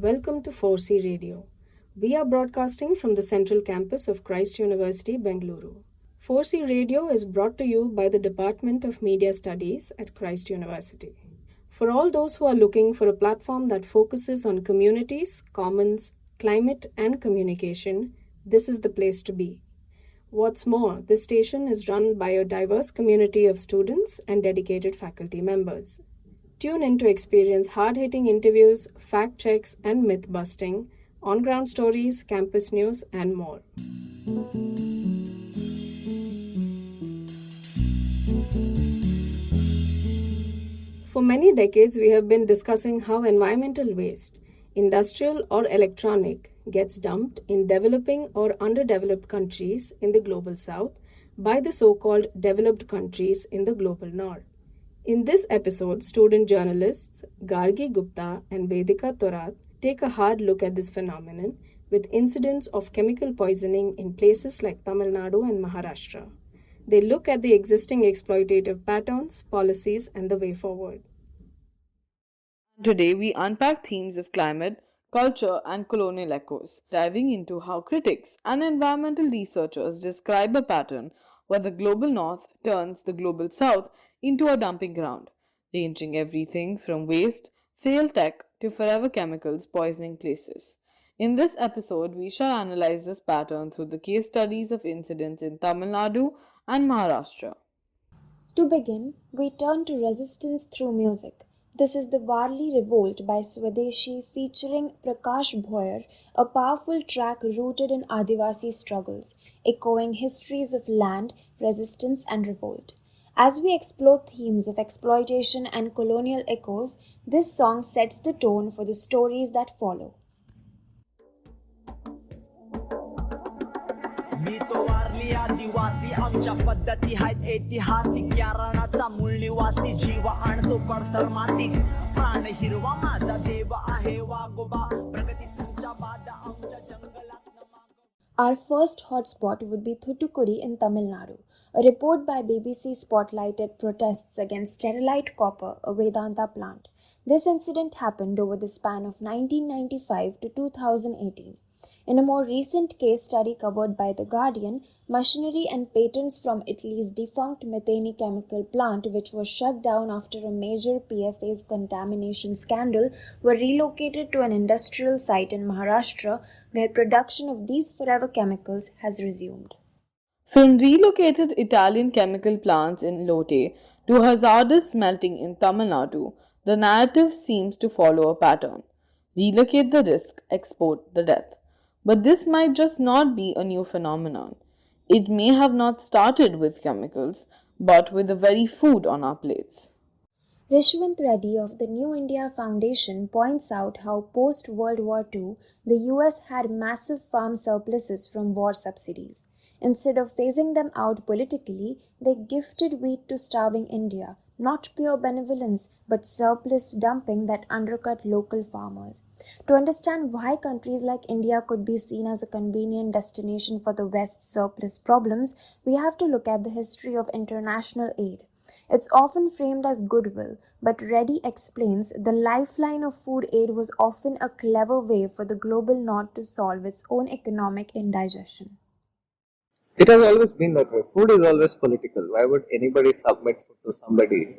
Welcome to 4C Radio. We are broadcasting from the central campus of Christ University, Bengaluru. 4C Radio is brought to you by the Department of Media Studies at Christ University. For all those who are looking for a platform that focuses on communities, commons, climate, and communication, this is the place to be. What's more, this station is run by a diverse community of students and dedicated faculty members. Tune in to experience hard-hitting interviews, fact checks, and myth-busting, on-ground stories, campus news, and more. For many decades, we have been discussing how environmental waste, industrial or electronic, gets dumped in developing or underdeveloped countries in the global south by the so-called developed countries in the global north. In this episode, student journalists Gargi Gupta and Vedika Torat take a hard look at this phenomenon with incidents of chemical poisoning in places like Tamil Nadu and Maharashtra. They look at the existing exploitative patterns, policies, and the way forward. Today, we unpack themes of climate, culture, and colonial echoes, diving into how critics and environmental researchers describe a pattern where the global north turns the global south into a dumping ground, ranging everything from waste, failed tech, to forever chemicals poisoning places. In this episode, we shall analyze this pattern through the case studies of incidents in Tamil Nadu and Maharashtra. To begin, we turn to resistance through music. This is the Varli Revolt by Swadeshi featuring Prakash Bhoyer, a powerful track rooted in Adivasi struggles, echoing histories of land, resistance, and revolt. As we explore themes of exploitation and colonial echoes, this song sets the tone for the stories that follow. मी तो वारली आदिवासी आमच्या पद्धती आहेत ऐतिहासिक या रणाचा मूळ निवासी जीव आणतो पडसर मातीत प्राण हिरवा माझा देव आहे वागोबा प्रगती तुमच्या बादा आमच्या जंगलात Our first hotspot would be Thoothukudi in Tamil Nadu. A report by BBC spotlighted protests against sterilite copper, a Vedanta plant. This incident happened over the span of 1995 to 2018. In a more recent case study covered by The Guardian, machinery and patents from Italy's defunct methane chemical plant, which was shut down after a major PFAS contamination scandal, were relocated to an industrial site in Maharashtra where production of these forever chemicals has resumed. From relocated Italian chemical plants in Lotte to hazardous smelting in Tamil Nadu, the narrative seems to follow a pattern. Relocate the risk, export the death. But this might just not be a new phenomenon. It may have not started with chemicals, but with the very food on our plates. Rishwant Reddy of the New India Foundation points out how post-World War II, the US had massive farm surpluses from war subsidies. Instead of phasing them out politically, they gifted wheat to starving India, not pure benevolence, but surplus dumping that undercut local farmers. To understand why countries like India could be seen as a convenient destination for the West's surplus problems, we have to look at the history of international aid. It's often framed as goodwill, but Reddy explains the lifeline of food aid was often a clever way for the global north to solve its own economic indigestion. It has always been that way. Food is always political. Why would anybody submit food to somebody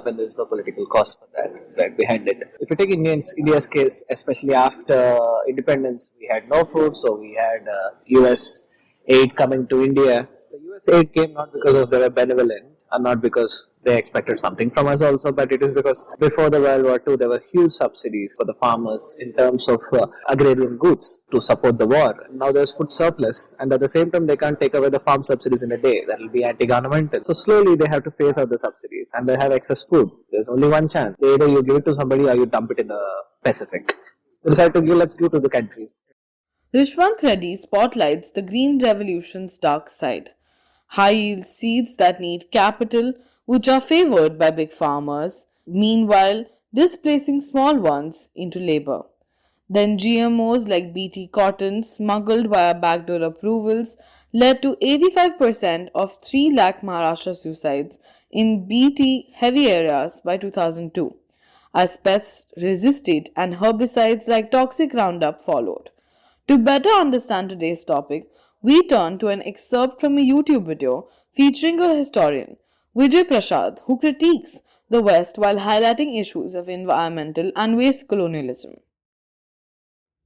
when there is no political cost for that, right, behind it? If you take India's case, especially after independence, we had no food, so we had US aid coming to India. The US aid came not because of they were benevolent, and not because they expected something from us also, but it is because before the World War II, there were huge subsidies for the farmers in terms of agrarian goods to support the war. Now there's food surplus, and at the same time, they can't take away the farm subsidies in a day. That will be anti-governmental. So slowly, they have to phase out the subsidies, and they have excess food. There's only one chance. Either you give it to somebody or you dump it in the Pacific. So they decide to give, let's give to the countries. Rishwant Reddy spotlights the Green Revolution's dark side. High-yield seeds that need capital, which are favored by big farmers, meanwhile displacing small ones into labor. Then GMOs like BT cotton smuggled via backdoor approvals led to 85% of 3 lakh Maharashtra suicides in BT heavy areas by 2002. as pests resisted and herbicides like toxic Roundup followed. To better understand today's topic, we turn to an excerpt from a YouTube video featuring a historian, Vijay Prashad, who critiques the West while highlighting issues of environmental and waste colonialism.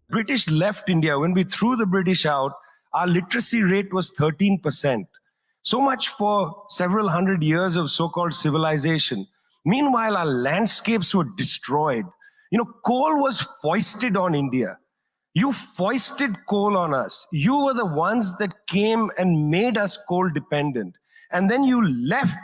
British left India, when we threw the British out, our literacy rate was 13%. So much for several hundred years of so-called civilization. Meanwhile, our landscapes were destroyed. Coal was foisted on India. You foisted coal on us. You were the ones that came and made us coal dependent. And then you left,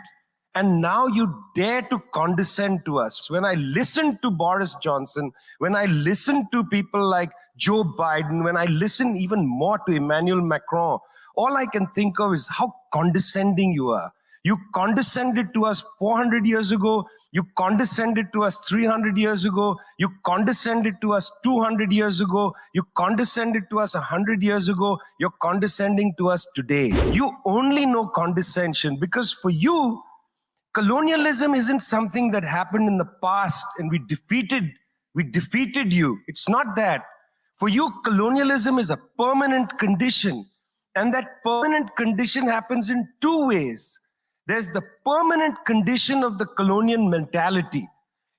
and now you dare to condescend to us. When I listen to Boris Johnson, when I listen to people like Joe Biden, when I listen even more to Emmanuel Macron, all I can think of is how condescending you are. You condescended to us 400 years ago. You condescended to us 300 years ago. You condescended to us 200 years ago. You condescended to us 100 years ago. You're condescending to us today. You only know condescension because for you, colonialism isn't something that happened in the past and we defeated you. It's not that. For you, colonialism is a permanent condition. And that permanent condition happens in two ways. There's the permanent condition of the colonial mentality.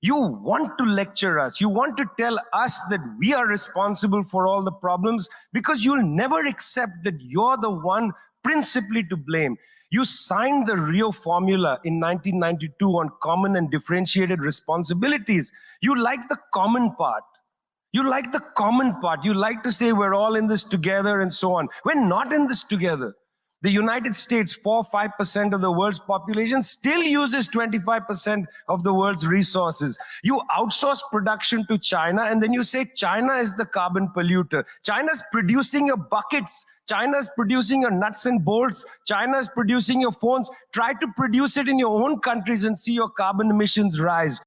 You want to lecture us. You want to tell us that we are responsible for all the problems because you'll never accept that you're the one principally to blame. You signed the Rio Formula in 1992 on common and differentiated responsibilities. You like the common part. You like the common part. You like to say we're all in this together and so on. We're not in this together. The United States, 4-5% of the world's population, still uses 25% of the world's resources. You outsource production to China, and then you say China is the carbon polluter. China's producing your buckets. China's producing your nuts and bolts. China's producing your phones. Try to produce it in your own countries and see your carbon emissions rise.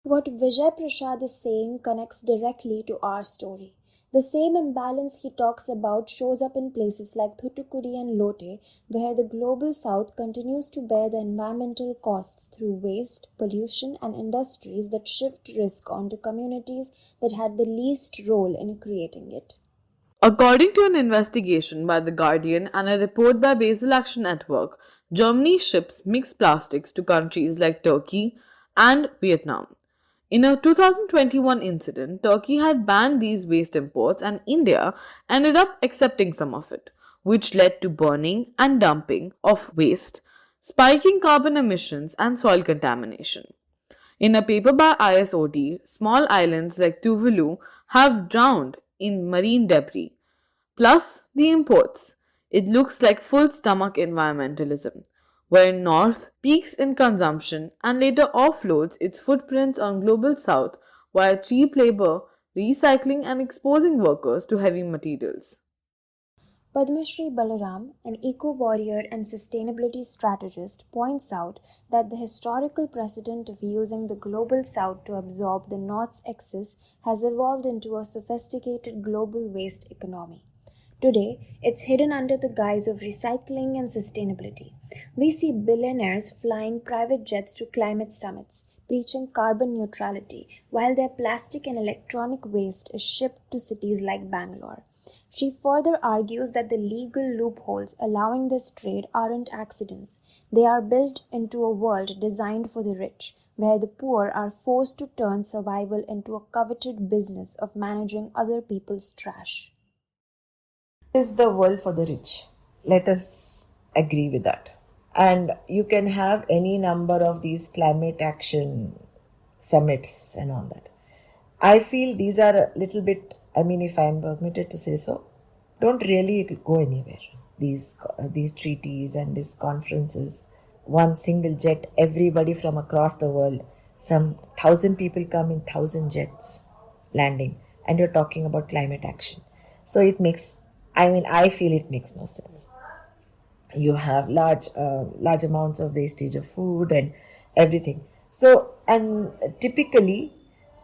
What Vijay Prashad is saying connects directly to our story. The same imbalance he talks about shows up in places like Thoothukudi and Lote, where the global south continues to bear the environmental costs through waste, pollution, and industries that shift risk onto communities that had the least role in creating it. According to an investigation by The Guardian and a report by Basel Action Network, Germany ships mixed plastics to countries like Turkey and Vietnam. In a 2021 incident, Turkey had banned these waste imports and India ended up accepting some of it, which led to burning and dumping of waste, spiking carbon emissions and soil contamination. In a paper by ISOD, small islands like Tuvalu have drowned in marine debris. Plus the imports. It looks like full stomach environmentalism, where North peaks in consumption and later offloads its footprints on global South via cheap labor, recycling and exposing workers to heavy materials. Padmashri Balaram, an eco-warrior and sustainability strategist, points out that the historical precedent of using the global south to absorb the north's excess has evolved into a sophisticated global waste economy. Today, it's hidden under the guise of recycling and sustainability. We see billionaires flying private jets to climate summits, preaching carbon neutrality, while their plastic and electronic waste is shipped to cities like Bangalore. She further argues that the legal loopholes allowing this trade aren't accidents. They are built into a world designed for the rich, where the poor are forced to turn survival into a coveted business of managing other people's trash. Is the world for the rich. Let us agree with that. And you can have any number of these climate action summits and all that. I feel these are a little bit, if I'm permitted to say so, don't really go anywhere. These treaties and these conferences, one single jet, everybody from across the world, some 1,000 people come in 1,000 jets landing, and you're talking about climate action. So it makes, I feel it makes no sense. You have large amounts of wastage of food and everything. So, and typically,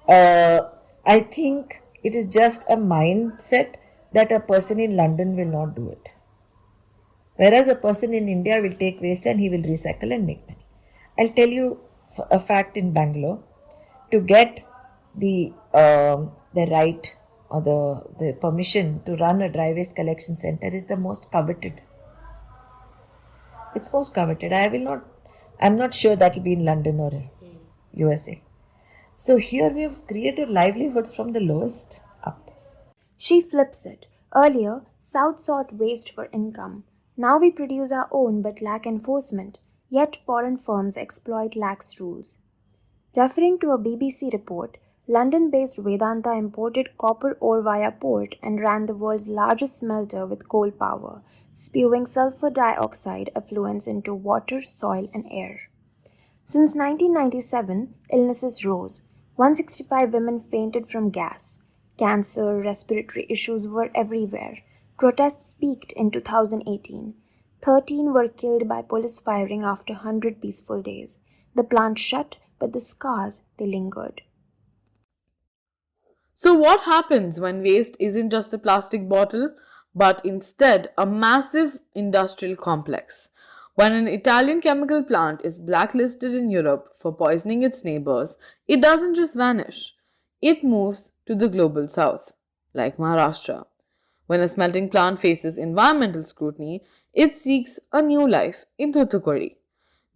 I think it is just a mindset that a person in London will not do it. Whereas a person in India will take waste and he will recycle and make money. I'll tell you a fact in Bangalore. To get the right or the permission to run a dry waste collection center is the most coveted. It's most coveted. I'm not sure that will be in London or USA. So here we have created livelihoods from the lowest up. She flips it. Earlier, South sought waste for income. Now we produce our own but lack enforcement. Yet foreign firms exploit lax rules. Referring to a BBC report, London based Vedanta imported copper ore via port and ran the world's largest smelter with coal power, spewing sulfur dioxide effluents into water, soil, and air. Since 1997, illnesses rose. 165 women fainted from gas. Cancer, respiratory issues were everywhere. Protests peaked in 2018. 13 were killed by police firing after 100 peaceful days. The plant shut, but the scars, they lingered. So, what happens when waste isn't just a plastic bottle, but instead a massive industrial complex? When an Italian chemical plant is blacklisted in Europe for poisoning its neighbors, it doesn't just vanish, it moves to the global south, like Maharashtra. When a smelting plant faces environmental scrutiny, it seeks a new life in Thoothukudi.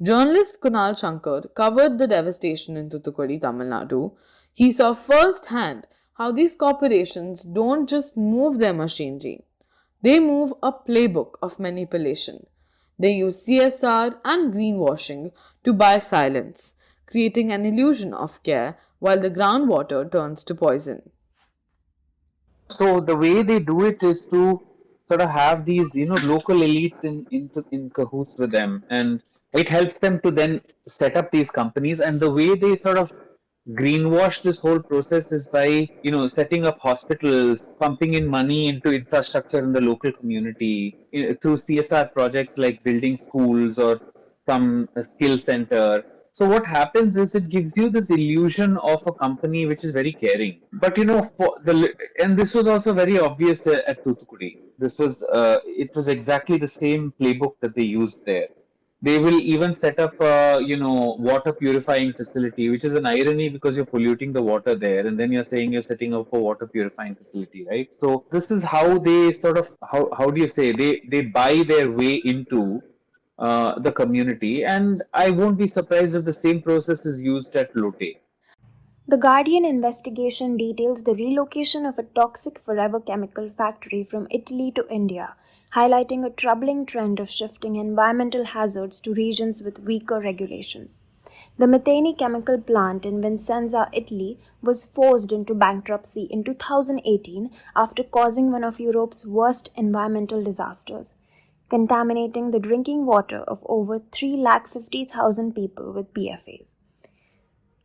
Journalist Kunal Shankar covered the devastation in Thoothukudi, Tamil Nadu. He saw firsthand how these corporations don't just move their machinery, they move a playbook of manipulation. They use CSR and greenwashing to buy silence, creating an illusion of care while the groundwater turns to poison. So the way they do it is to sort of have these, local elites in cahoots with them, and it helps them to then set up these companies. And the way they sort of greenwash this whole process is by, setting up hospitals, pumping in money into infrastructure in the local community through CSR projects like building schools or some skill center. So what happens is it gives you this illusion of a company which is very caring. But and this was also very obvious at Toothukudi. It was exactly the same playbook that they used there. They will even set up a, water purifying facility, which is an irony because you're polluting the water there, and then you're saying you're setting up a water purifying facility, right? So this is how they sort of how do you say they buy their way into the community, and I won't be surprised if the same process is used at Lotte. The Guardian investigation details the relocation of a toxic forever chemical factory from Italy to India, highlighting a troubling trend of shifting environmental hazards to regions with weaker regulations. The Methane chemical plant in Vicenza, Italy, was forced into bankruptcy in 2018 after causing one of Europe's worst environmental disasters, contaminating the drinking water of over 350,000 people with PFAS.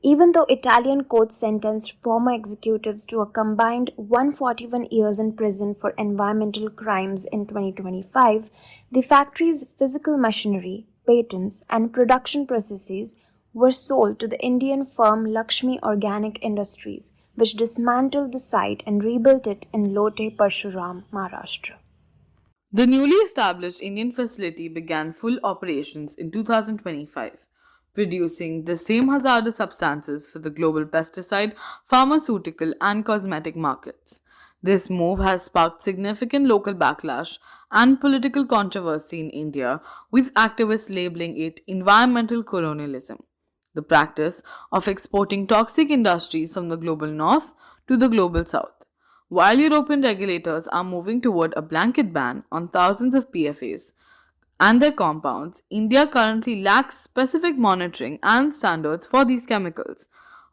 Even though Italian courts sentenced former executives to a combined 141 years in prison for environmental crimes in 2025, the factory's physical machinery, patents, and production processes were sold to the Indian firm Lakshmi Organic Industries, which dismantled the site and rebuilt it in Lotte Parshuram, Maharashtra. The newly established Indian facility began full operations in 2025, producing the same hazardous substances for the global pesticide, pharmaceutical, and cosmetic markets. This move has sparked significant local backlash and political controversy in India, with activists labeling it environmental colonialism, the practice of exporting toxic industries from the global north to the global south. While European regulators are moving toward a blanket ban on thousands of PFAS and their compounds, India currently lacks specific monitoring and standards for these chemicals,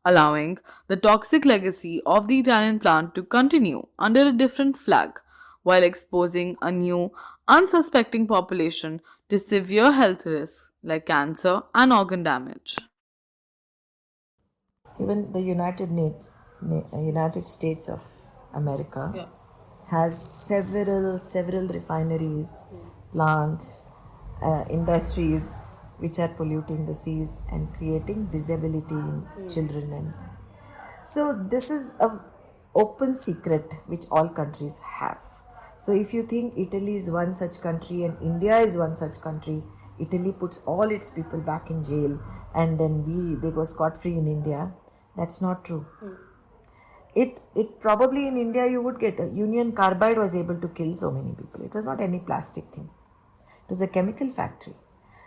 allowing the toxic legacy of the Italian plant to continue under a different flag while exposing a new, unsuspecting population to severe health risks like cancer and organ damage. Even the United States of America has several refineries, plants, industries which are polluting the seas and creating disability in children. And so this is a open secret which all countries have. So if you think Italy is one such country and India is one such country, Italy puts all its people back in jail and then they go scot free in India. That's not true. It probably in India you would get a Union Carbide was able to kill so many people. It was not any plastic thing. It was a chemical factory.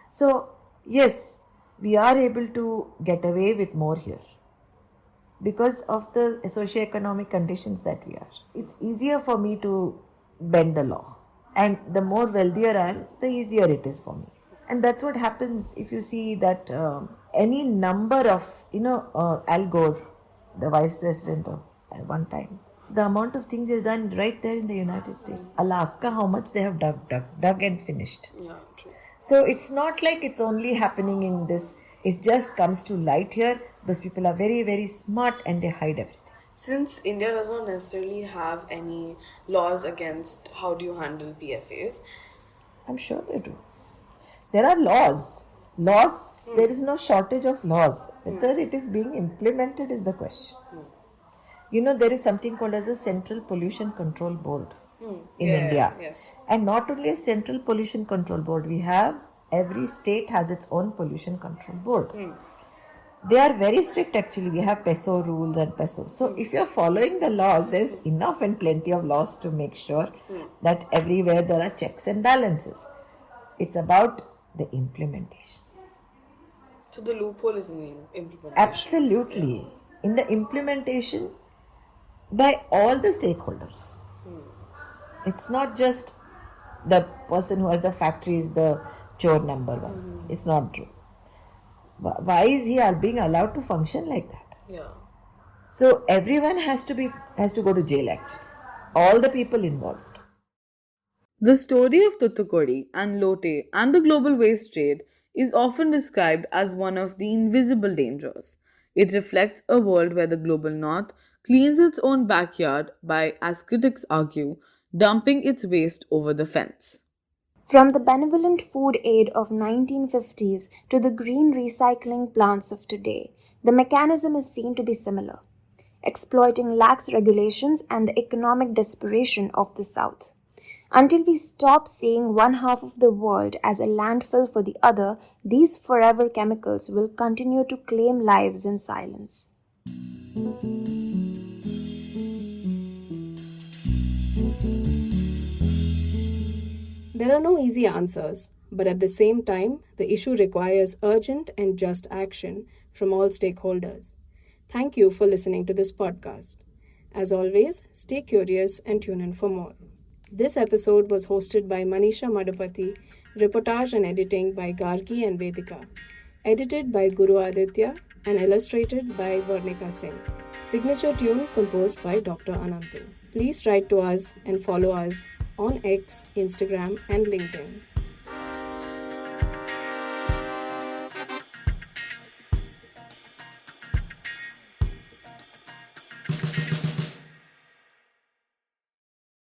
So yes, we are able to get away with more here because of the socioeconomic conditions that we are. It's easier for me to bend the law, and the more wealthier I am, the easier it is for me. And that's what happens if you see that any number of, Al Gore, the vice president of at one time, the amount of things he has done right there in the United States. Alaska, how much they have dug and finished. Yeah, true. So it's not like it's only happening in this, it just comes to light here. Those people are very, very smart and they hide everything. Since India does not necessarily have any laws against how do you handle PFAs, I'm sure they do. There are laws. There is no shortage of laws. Whether it is being implemented is the question. There is something called as a Central Pollution Control Board in India. Yes. And not only a Central Pollution Control Board, every state has its own pollution control board. They are very strict actually. We have PESO rules and PESO. So if you're following the laws, there's enough and plenty of laws to make sure that everywhere there are checks and balances. It's about the implementation. So the loophole is in the implementation. Absolutely. In the implementation by all the stakeholders. It's not just the person who has the factory is the chore number one. It's not true. Why is he being allowed to function like that? Yeah. So everyone has to go to jail actually. All the people involved. The story of Thoothukudi and Lote and the global waste trade is often described as one of the invisible dangers. It reflects a world where the global north cleans its own backyard by, as critics argue, dumping its waste over the fence. From the benevolent food aid of 1950s to the green recycling plants of today, the mechanism is seen to be similar, exploiting lax regulations and the economic desperation of the South. Until we stop seeing one half of the world as a landfill for the other, these forever chemicals will continue to claim lives in silence. There are no easy answers, but at the same time, the issue requires urgent and just action from all stakeholders. Thank you for listening to this podcast. As always, stay curious and tune in for more. This episode was hosted by Manisha Madapathi, reportage and editing by Gargi and Vedika, edited by Guru Aditya and illustrated by Vernika Singh. Signature tune composed by Dr. Ananthu. Please write to us and follow us on X, Instagram, and LinkedIn.